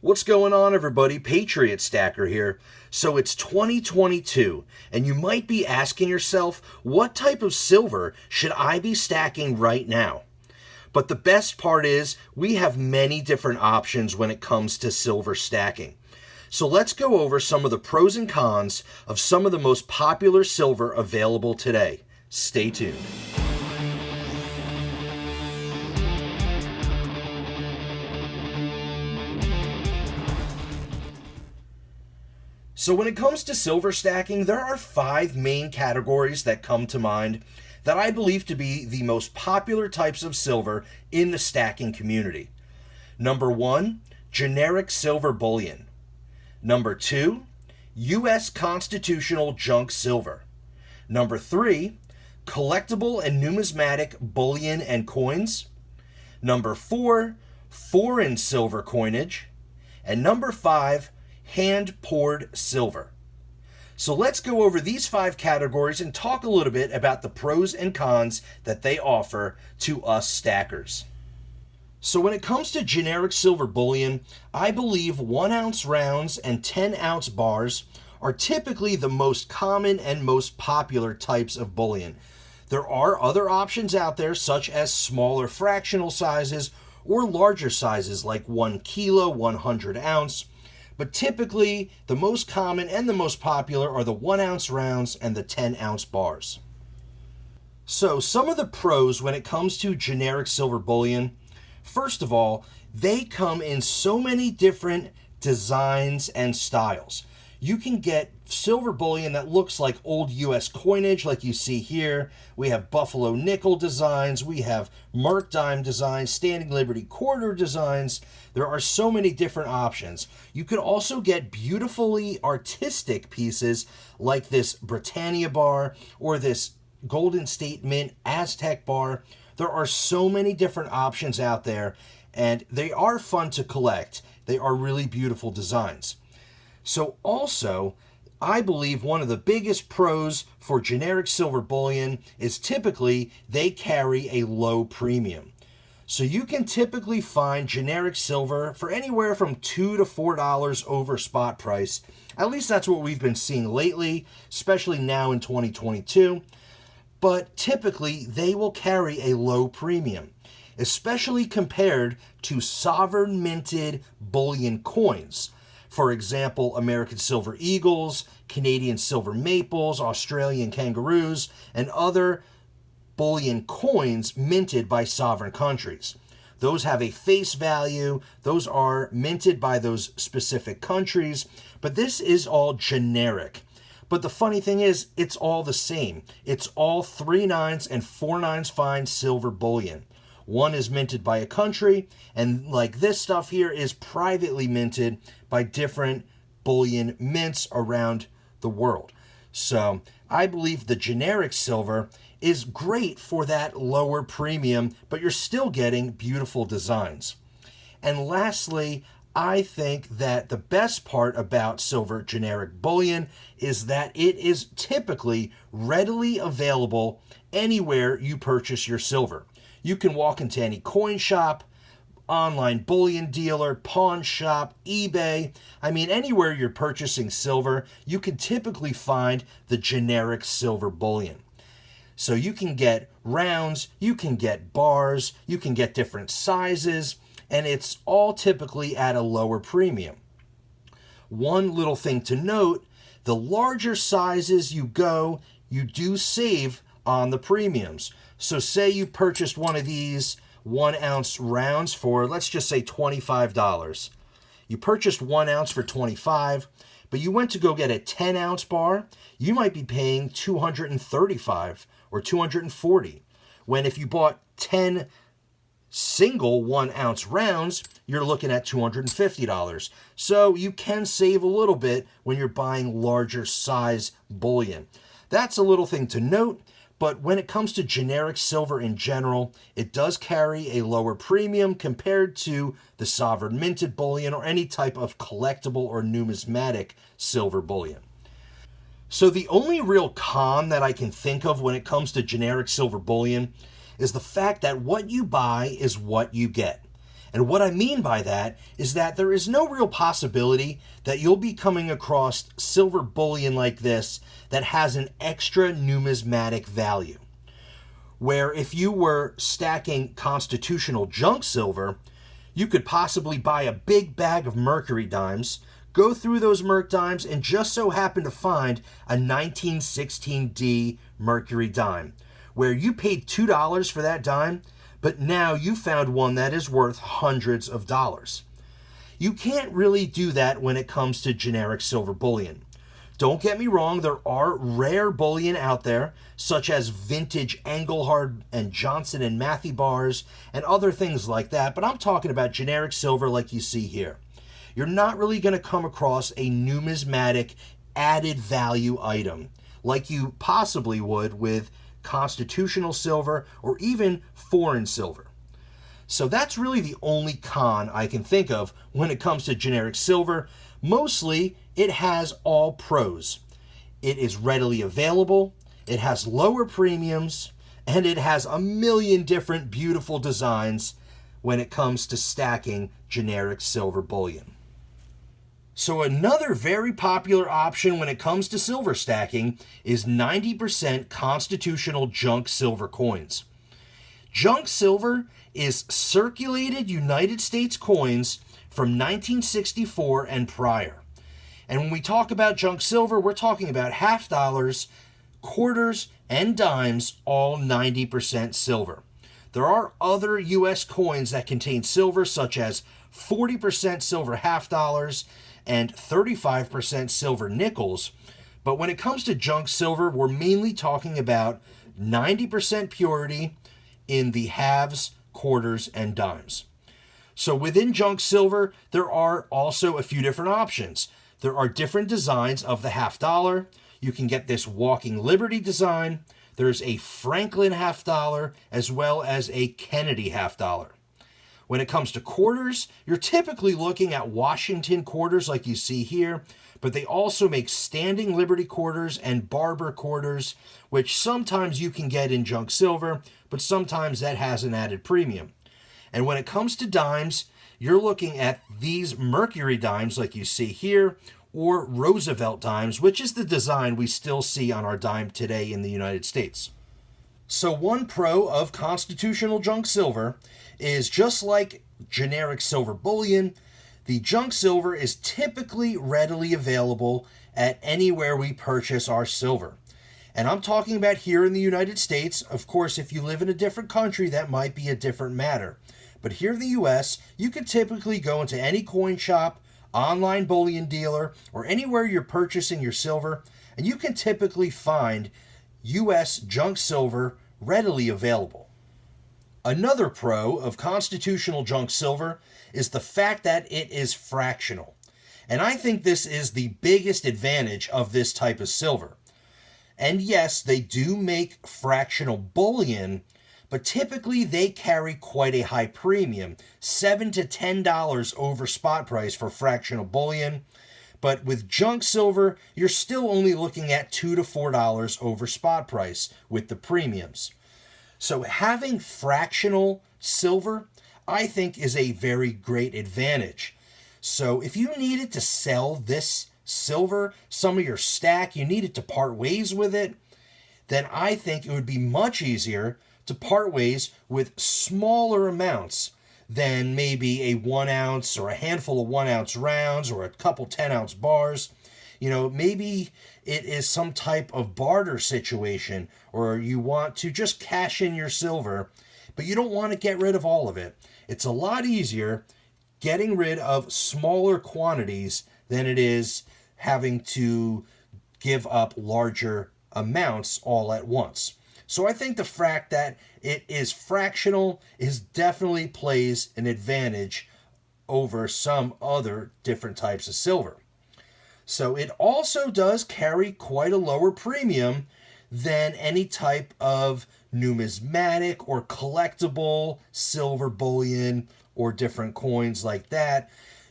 What's going on, everybody? Patriot Stacker here. So it's 2022, and you might be asking yourself, what type of silver should I be stacking right now? But the best part is, we have many different options when it comes to silver stacking. So let's go over some of the pros and cons of some of the most popular silver available today. Stay tuned. So when it comes to silver stacking, there are 5 main categories that come to mind that I believe to be the most popular types of silver in the stacking community. Number 1, generic silver bullion. Number 2, U.S. constitutional junk silver. Number 3, collectible and numismatic bullion and coins. Number 4, foreign silver coinage. And number 5, hand-poured silver. So let's go over these 5 categories and talk a little bit about the pros and cons that they offer to us stackers. So when it comes to generic silver bullion, I believe 1-ounce rounds and 10-ounce bars are typically the most common and most popular types of bullion. There are other options out there, such as smaller fractional sizes or larger sizes like 1 kilo, 100 ounce. But typically, the most common and the most popular are the 1-ounce rounds and the 10-ounce bars. So, some of the pros when it comes to generic silver bullion, first of all, they come in so many different designs and styles. You can get silver bullion that looks like old U.S. coinage like you see here. We have Buffalo nickel designs, we have Merc dime designs, Standing Liberty quarter designs. There are so many different options. You can also get beautifully artistic pieces like this Britannia bar or this Golden State Mint Aztec bar. There are so many different options out there, and they are fun to collect. They are really beautiful designs. So also, I believe one of the biggest pros for generic silver bullion is typically they carry a low premium. So you can typically find generic silver for anywhere from $2 to $4 over spot price. At least that's what we've been seeing lately, especially now in 2022. But typically they will carry a low premium, especially compared to sovereign minted bullion coins. For example, American silver eagles, Canadian silver maples, Australian kangaroos, and other bullion coins minted by sovereign countries. Those have a face value. Those are minted by those specific countries, but this is all generic. But the funny thing is, it's all the same. It's all 3/9 and 4/9 fine silver bullion. One is minted by a country, and like this stuff here is privately minted by different bullion mints around the world. So I believe the generic silver is great for that lower premium, but you're still getting beautiful designs. And lastly, I think that the best part about silver generic bullion is that it is typically readily available anywhere you purchase your silver. You can walk into any coin shop, online bullion dealer, pawn shop, eBay. I mean, anywhere you're purchasing silver, you can typically find the generic silver bullion. So you can get rounds, you can get bars, you can get different sizes, and it's all typically at a lower premium. One little thing to note, the larger sizes you go, you do save on the premiums. So say you purchased one of these 1-ounce rounds for, let's just say $25. You purchased 1 ounce for $25, but you went to go get a 10-ounce bar, you might be paying $235 or $240. When if you bought 10 single 1-ounce rounds, you're looking at $250. So you can save a little bit when you're buying larger size bullion. That's a little thing to note. But when it comes to generic silver in general, it does carry a lower premium compared to the sovereign minted bullion or any type of collectible or numismatic silver bullion. So the only real con that I can think of when it comes to generic silver bullion is the fact that what you buy is what you get. And what I mean by that is that there is no real possibility that you'll be coming across silver bullion like this that has an extra numismatic value. Where if you were stacking constitutional junk silver, you could possibly buy a big bag of mercury dimes, go through those merc dimes, and just so happen to find a 1916D mercury dime, where you paid $2 for that dime, but now you found one that is worth hundreds of dollars. You can't really do that when it comes to generic silver bullion. Don't get me wrong, there are rare bullion out there, such as vintage Engelhard and Johnson and Matthey bars and other things like that, but I'm talking about generic silver like you see here. You're not really going to come across a numismatic added value item like you possibly would with constitutional silver or even foreign silver. So that's really the only con I can think of when it comes to generic silver. Mostly, it has all pros. It is readily available, it has lower premiums, and it has a million different beautiful designs when it comes to stacking generic silver bullion. So another very popular option when it comes to silver stacking is 90% constitutional junk silver coins. Junk silver is circulated United States coins from 1964 and prior. And when we talk about junk silver, we're talking about half dollars, quarters, and dimes, all 90% silver. There are other U.S. coins that contain silver, such as 40% silver half dollars and 35% silver nickels. But when it comes to junk silver, we're mainly talking about 90% purity in the halves, quarters, and dimes. So within junk silver, there are also a few different options. There are different designs of the half dollar. You can get this Walking Liberty design. There's a Franklin half dollar as well as a Kennedy half dollar. When it comes to quarters, you're typically looking at Washington quarters like you see here, but they also make standing Liberty quarters and Barber quarters, which sometimes you can get in junk silver, but sometimes that has an added premium. And when it comes to dimes, you're looking at these Mercury dimes like you see here, or Roosevelt dimes, which is the design we still see on our dime today in the United States. So one pro of constitutional junk silver is, just like generic silver bullion, the junk silver is typically readily available at anywhere we purchase our silver. And I'm talking about here in the United States. Of course, if you live in a different country, that might be a different matter. But here in the US, you could typically go into any coin shop, online bullion dealer, or anywhere you're purchasing your silver, and you can typically find US junk silver readily available. Another pro of constitutional junk silver is the fact that it is fractional. And I think this is the biggest advantage of this type of silver. And yes, they do make fractional bullion, but typically they carry quite a high premium, $7 to $10 over spot price for fractional bullion. But with junk silver, you're still only looking at $2 to $4 over spot price with the premiums. So having fractional silver, I think, is a very great advantage. So if you needed to sell this silver, some of your stack, you needed to part ways with it, then I think it would be much easier to part ways with smaller amounts than maybe a 1 ounce or a handful of 1 ounce rounds or a couple 10-ounce bars. You know, maybe it is some type of barter situation, or you want to just cash in your silver, but you don't want to get rid of all of it. It's a lot easier getting rid of smaller quantities than it is having to give up larger amounts all at once. So I think the fact that it is fractional definitely plays an advantage over some other different types of silver. So it also does carry quite a lower premium than any type of numismatic or collectible silver bullion or different coins like that.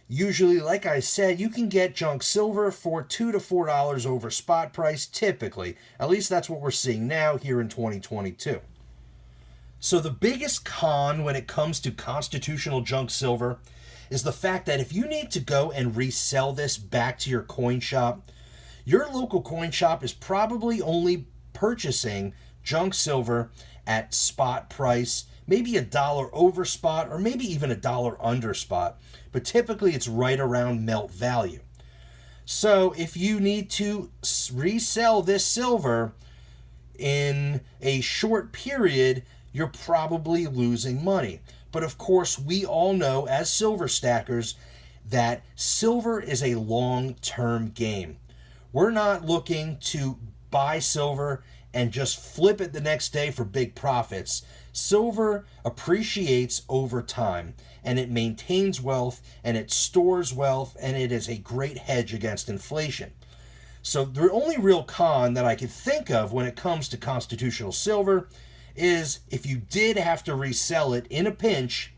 Usually, like I said, you can get junk silver for $2 to $4 over spot price typically. At least that's what we're seeing now here in 2022. So the biggest con when it comes to constitutional junk silver is the fact that if you need to go and resell this back to your coin shop, your local coin shop is probably only purchasing junk silver at spot price, maybe $1 over spot, or maybe even $1 under spot, but typically it's right around melt value. So if you need to resell this silver in a short period, you're probably losing money. But of course, we all know as silver stackers that silver is a long-term game. We're not looking to buy silver and just flip it the next day for big profits. Silver appreciates over time, and it maintains wealth, and it stores wealth, and it is a great hedge against inflation. So the only real con that I could think of when it comes to constitutional silver is if you did have to resell it in a pinch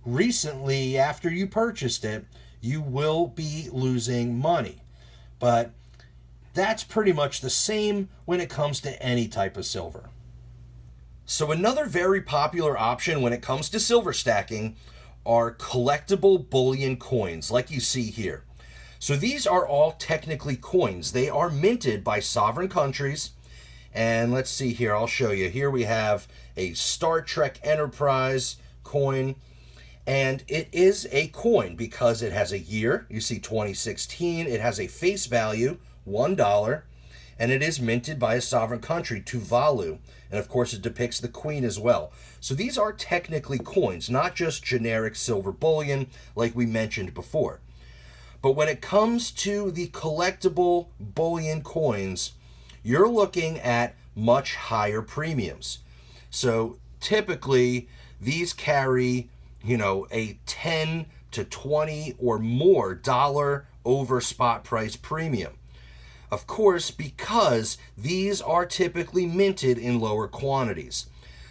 recently after you purchased it, you will be losing money. But that's pretty much the same when it comes to any type of silver. So another very popular option when it comes to silver stacking are collectible bullion coins, like you see here. So these are all technically coins. They are minted by sovereign countries. And let's see here, I'll show you. Here we have a Star Trek Enterprise coin. And it is a coin because it has a year. You see 2016. It has a face value, $1. And it is minted by a sovereign country, Tuvalu. And of course it depicts the queen as well. So these are technically coins, not just generic silver bullion like we mentioned before. But when it comes to the collectible bullion coins, you're looking at much higher premiums. So typically these carry, a 10 to 20 or more dollar over spot price premium. Of course, because these are typically minted in lower quantities.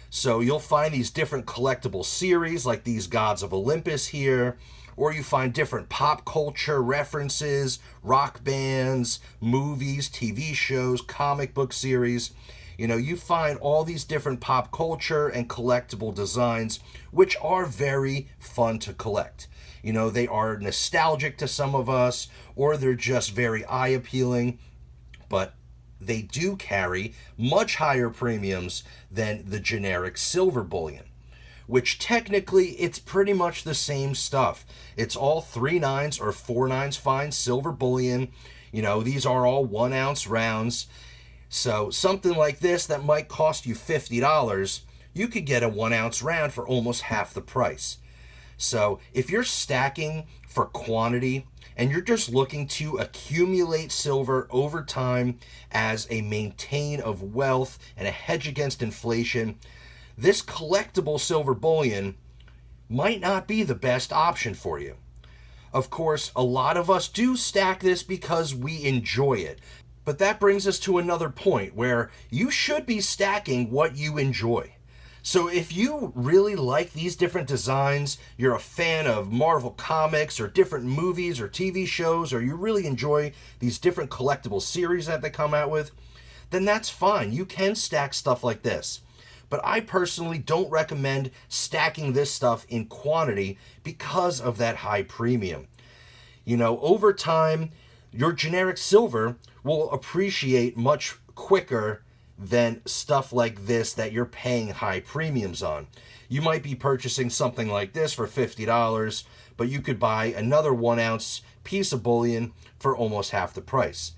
So you'll find these different collectible series like these Gods of Olympus here, or you find different pop culture references, rock bands, movies, TV shows, comic book series. You find all these different pop culture and collectible designs, which are very fun to collect. They are nostalgic to some of us, or they're just very eye-appealing, but they do carry much higher premiums than the generic silver bullion, which technically it's pretty much the same stuff. It's all 3/9 or 4/9 fine silver bullion. These are all 1 ounce rounds. So something like this that might cost you $50, you could get a 1 ounce round for almost half the price. So if you're stacking for quantity and you're just looking to accumulate silver over time as a maintain of wealth and a hedge against inflation, this collectible silver bullion might not be the best option for you. Of course, a lot of us do stack this because we enjoy it. But that brings us to another point where you should be stacking what you enjoy. So if you really like these different designs, you're a fan of Marvel Comics or different movies or TV shows, or you really enjoy these different collectible series that they come out with, then that's fine. You can stack stuff like this. But I personally don't recommend stacking this stuff in quantity because of that high premium. Over time, your generic silver will appreciate much quicker than stuff like this that you're paying high premiums on. You might be purchasing something like this for $50, but you could buy another 1 ounce piece of bullion for almost half the price.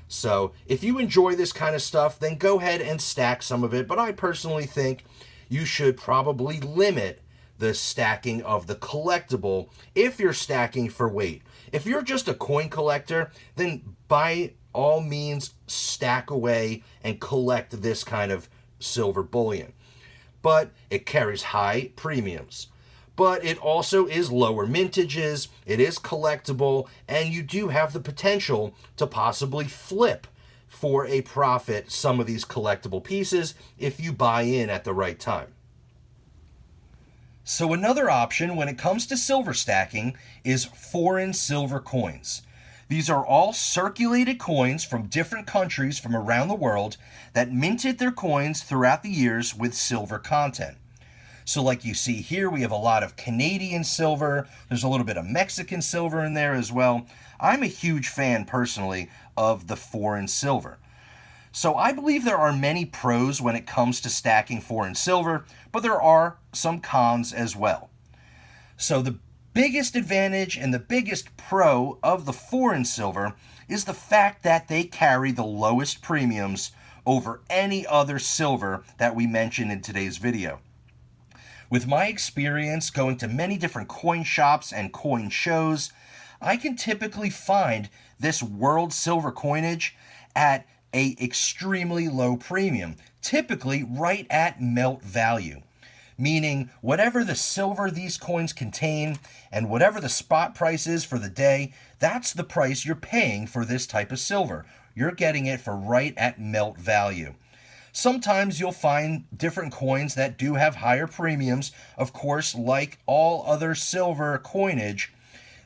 So if you enjoy this kind of stuff, then go ahead and stack some of it. But I personally think you should probably limit the stacking of the collectible if you're stacking for weight. If you're just a coin collector, then by all means stack away and collect this kind of silver bullion. But it carries high premiums. But it also is lower mintages, it is collectible, and you do have the potential to possibly flip for a profit some of these collectible pieces if you buy in at the right time. So another option when it comes to silver stacking is foreign silver coins. These are all circulated coins from different countries from around the world that minted their coins throughout the years with silver content. So like you see here, we have a lot of Canadian silver. There's a little bit of Mexican silver in there as well. I'm a huge fan, personally, of the foreign silver. So I believe there are many pros when it comes to stacking foreign silver, but there are some cons as well. So the biggest advantage and the biggest pro of the foreign silver is the fact that they carry the lowest premiums over any other silver that we mentioned in today's video. With my experience going to many different coin shops and coin shows, I can typically find this world silver coinage at a extremely low premium, typically right at melt value. Meaning whatever the silver these coins contain and whatever the spot price is for the day, that's the price you're paying for this type of silver. You're getting it for right at melt value. Sometimes you'll find different coins that do have higher premiums. Of course, like all other silver coinage,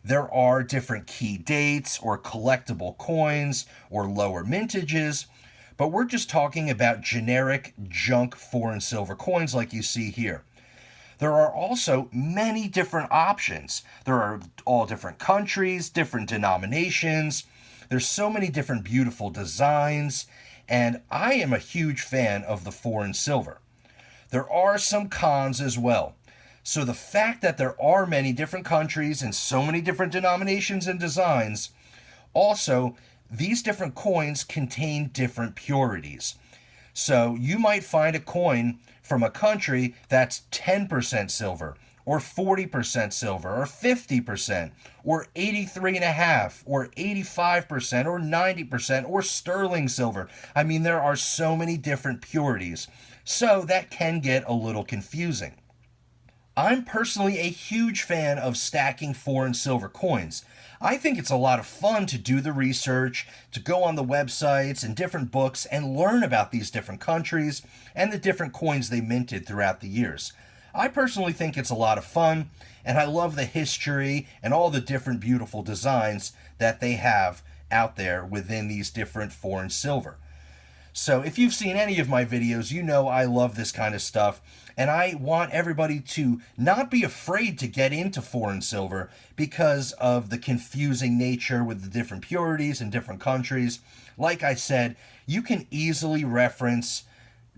there are different key dates or collectible coins or lower mintages, but we're just talking about generic junk foreign silver coins like you see here. There are also many different options. There are all different countries, different denominations. There's so many different beautiful designs, and I am a huge fan of the foreign silver. There are some cons as well. So the fact that there are many different countries and so many different denominations and designs, also these different coins contain different purities. So you might find a coin from a country that's 10% silver, or 40% silver, or 50%, or 83.5%, or 85%, or 90%, or sterling silver. I mean, there are so many different purities, so that can get a little confusing. I'm personally a huge fan of stacking foreign silver coins. I think it's a lot of fun to do the research, to go on the websites and different books and learn about these different countries and the different coins they minted throughout the years. I personally think it's a lot of fun, and I love the history and all the different beautiful designs that they have out there within these different foreign silver. So if you've seen any of my videos, you know I love this kind of stuff, and I want everybody to not be afraid to get into foreign silver because of the confusing nature with the different purities in different countries. Like I said, you can easily reference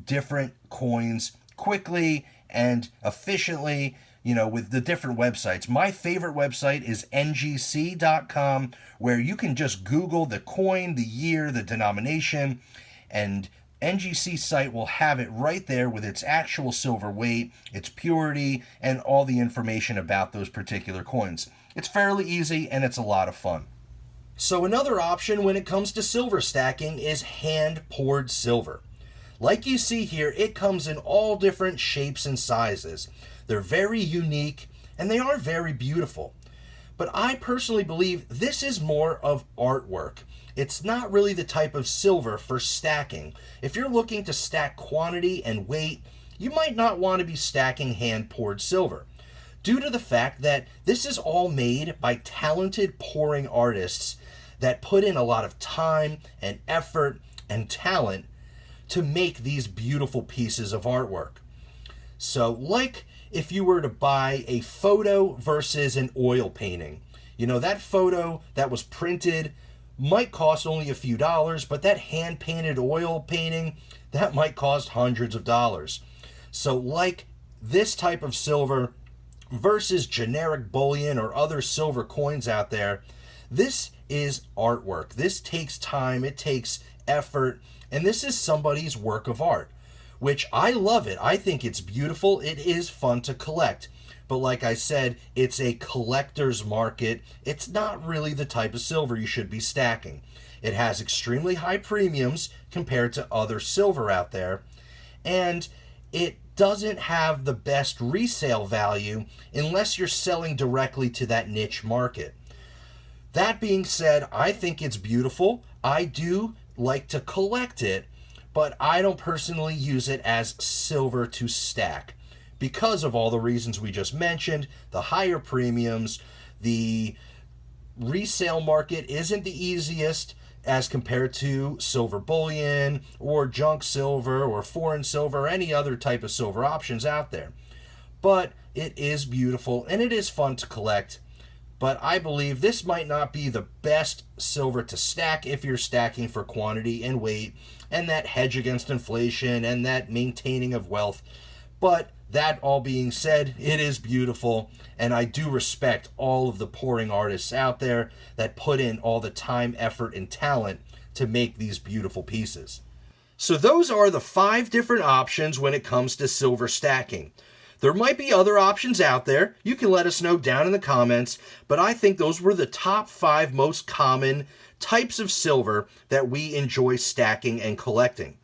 different coins quickly and efficiently, with the different websites. My favorite website is ngc.com, where you can just Google the coin, the year, the denomination, and NGC site will have it right there with its actual silver weight, its purity, and all the information about those particular coins. It's fairly easy and it's a lot of fun. So another option when it comes to silver stacking is hand-poured silver. Like you see here, it comes in all different shapes and sizes. They're very unique and they are very beautiful. But I personally believe this is more of artwork. It's not really the type of silver for stacking. If you're looking to stack quantity and weight, you might not want to be stacking hand-poured silver, due to the fact that this is all made by talented pouring artists that put in a lot of time and effort and talent to make these beautiful pieces of artwork. So like if you were to buy a photo versus an oil painting, that photo that was printed might cost only a few dollars, but that hand-painted oil painting, that might cost hundreds of dollars. So like this type of silver versus generic bullion or other silver coins out there, this is artwork. This takes time, it takes effort, and this is somebody's work of art, which I love it. I think it's beautiful. It is fun to collect. But like I said, it's a collector's market. It's not really the type of silver you should be stacking. It has extremely high premiums compared to other silver out there, and it doesn't have the best resale value unless you're selling directly to that niche market. That being said, I think it's beautiful. I do like to collect it, but I don't personally use it as silver to stack because of all the reasons we just mentioned. The higher premiums, the resale market isn't the easiest as compared to silver bullion or junk silver or foreign silver or any other type of silver options out there. but it is beautiful and it is fun to collect. But I believe this might not be the best silver to stack if you're stacking for quantity and weight and that hedge against inflation and that maintaining of wealth. But that all being said, it is beautiful, and I do respect all of the pouring artists out there that put in all the time, effort, and talent to make these beautiful pieces. So those are the 5 different options when it comes to silver stacking. There might be other options out there. You can let us know down in the comments, but I think those were the top 5 most common types of silver that we enjoy stacking and collecting.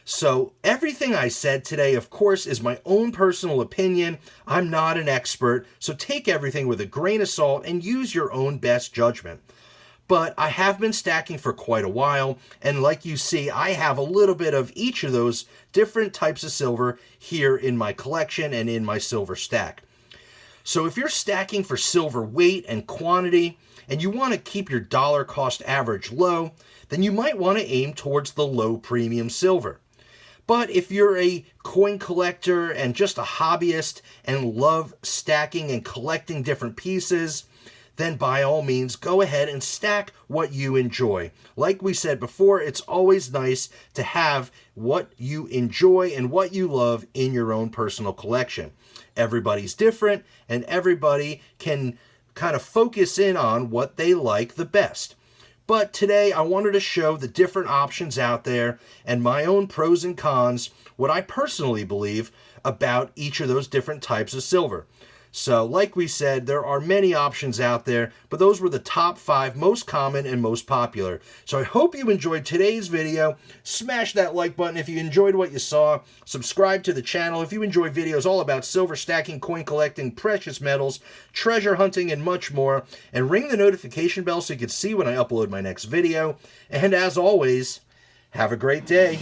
So everything I said today, of course, is my own personal opinion. I'm not an expert, so take everything with a grain of salt and use your own best judgment. But I have been stacking for quite a while, and like you see, I have a little bit of each of those different types of silver here in my collection and in my silver stack. So if you're stacking for silver weight and quantity, and you want to keep your dollar cost average low, then you might want to aim towards the low premium silver. But if you're a coin collector and just a hobbyist and love stacking and collecting different pieces, then by all means, go ahead and stack what you enjoy. Like we said before, it's always nice to have what you enjoy and what you love in your own personal collection. Everybody's different, and everybody can kind of focus in on what they like the best. But today I wanted to show the different options out there and my own pros and cons, what I personally believe about each of those different types of silver. So like we said, there are many options out there, but those were the top 5 most common and most popular. So I hope you enjoyed today's video. Smash that like button if you enjoyed what you saw. Subscribe to the channel if you enjoy videos all about silver stacking, coin collecting, precious metals, treasure hunting, and much more. And ring the notification bell so you can see when I upload my next video. And as always, have a great day.